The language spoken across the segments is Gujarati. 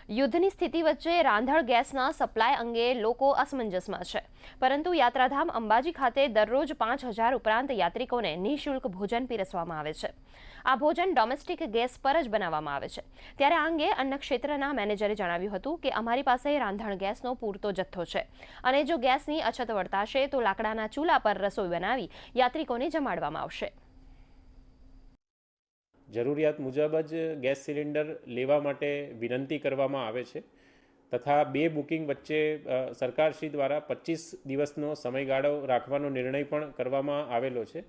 યુદ્ધની સ્થિતિ વચ્ચે રાંધણ ગેસના સપ્લાય અંગે લોકો અસમંજસમાં છે, પરંતુ યાત્રાધામ અંબાજી ખાતે દરરોજ 5,000 ઉપરાંત યાત્રિકોને નિઃશુલ્ક ભોજન પીરસવામાં આવે છે। આ ભોજન ડોમેસ્ટિક ગેસ પર જ બનાવવામાં આવે છે। ત્યારે આ અંગે અન્ન ક્ષેત્રના મેનેજરે જણાવ્યું હતું કે અમારી પાસે રાંધણ ગેસનો પૂરતો જથ્થો છે અને જો ગેસની અછત વર્તાશે તો લાકડાના ચૂલા પર રસોઈ બનાવી યાત્રિકોને જમાડવામાં આવશે। જરૂરિયાત મુજબ જ ગેસ સિલિન્ડર લેવા માટે વિનંતી કરવામાં આવે છે તથા બે બુકિંગ વચ્ચે સરકારશ્રી દ્વારા 25 દિવસનો સમયગાળો રાખવાનો નિર્ણય પણ કરવામાં આવેલો છે।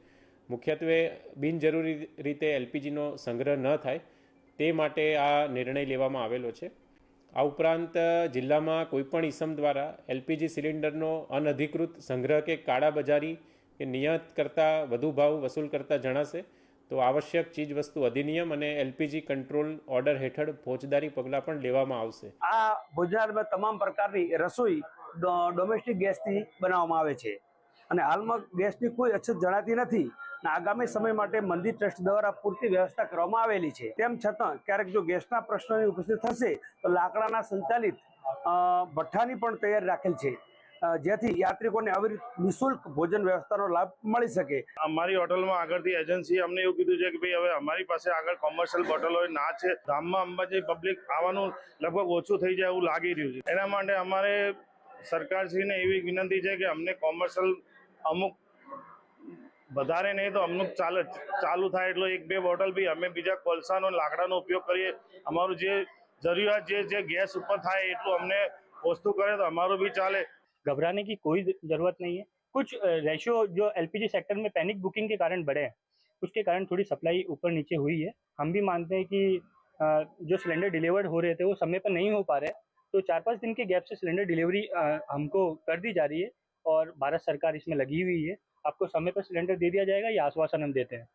મુખ્યત્વે બિનજરૂરી રીતે એલપીજીનો સંગ્રહ ન થાય તે માટે આ નિર્ણય લેવામાં આવેલો છે। આ ઉપરાંત જિલ્લામાં કોઈપણ ઇસમ દ્વારા એલપીજી સિલિન્ડરનો અનધિકૃત સંગ્રહ કે કાળાબજારી કે નિયત કરતાં વધુ ભાવ વસૂલ કરતા જણાશે તો આવશ્યક ચીજ વસ્તુ અધિનિયમ અને એલપીજી કંટ્રોલ ઓર્ડર હેઠળ ફોજદારી પગલાં પણ લેવામાં આવશે। આ ભોજનાલયમાં તમામ પ્રકારની રસોઈ ડોમેસ્ટિક ગેસથી બનાવવામાં આવે છે અને હાલમાં ગેસની કોઈ અછત જણાતી નથી અને આગામી સમય માટે મંદિર ટ્રસ્ટ દ્વારા પૂરતી વ્યવસ્થા કરવામાં આવેલી છે। તેમ છતાં ક્યારેક જો ગેસના પ્રશ્નોની ઉપસ્થિત થશે તો લાકડાના સંચાલિત ભઠ્ઠાની પણ તૈયારી રાખેલ છે, જેથી યાત્રિકોને આવી નિઃશુલ્ક ભોજન વ્યવસ્થાનો લાભ મળી શકે। અમારી હોટલમાં આગળથી એજન્સીએ અમને એવું કીધું છે કે ભાઈ હવે અમારી પાસે આગળ કોમર્શિયલ બોટલો ના છે, ધામમાં અંબાજી પબ્લિક આવવાનું લગભગ ઓછું થઈ જાય એવું લાગી રહ્યું છે। એના માટે અમારે સરકારશ્રીને એવી વિનંતી છે કે અમને કોમર્શિયલ અમુક વધારે નહીં તો અમુક ચાલુ થાય એટલો 1-2 બોટલ બી અમે બીજા કોલસાનો લાકડાનો ઉપયોગ કરીએ, અમારું જે જરૂરિયાત જે ગેસ ઉપર થાય એટલું અમને વસ્તુ કરે તો અમારું બી ચાલે। घबराने की कोई ज़रूरत नहीं है। कुछ रेशियो जो एलपीजी सेक्टर में पैनिक बुकिंग के कारण बढ़े हैं, उसके कारण थोड़ी सप्लाई ऊपर नीचे हुई है। हम भी मानते हैं कि जो सिलेंडर डिलीवर्ड हो रहे थे वो समय पर नहीं हो पा रहे, तो 4-5 दिन के गैप से सिलेंडर डिलीवरी हमको कर दी जा रही है और भारत सरकार इसमें लगी हुई है। आपको समय पर सिलेंडर दे दिया जाएगा, ये आश्वासन हम देते हैं।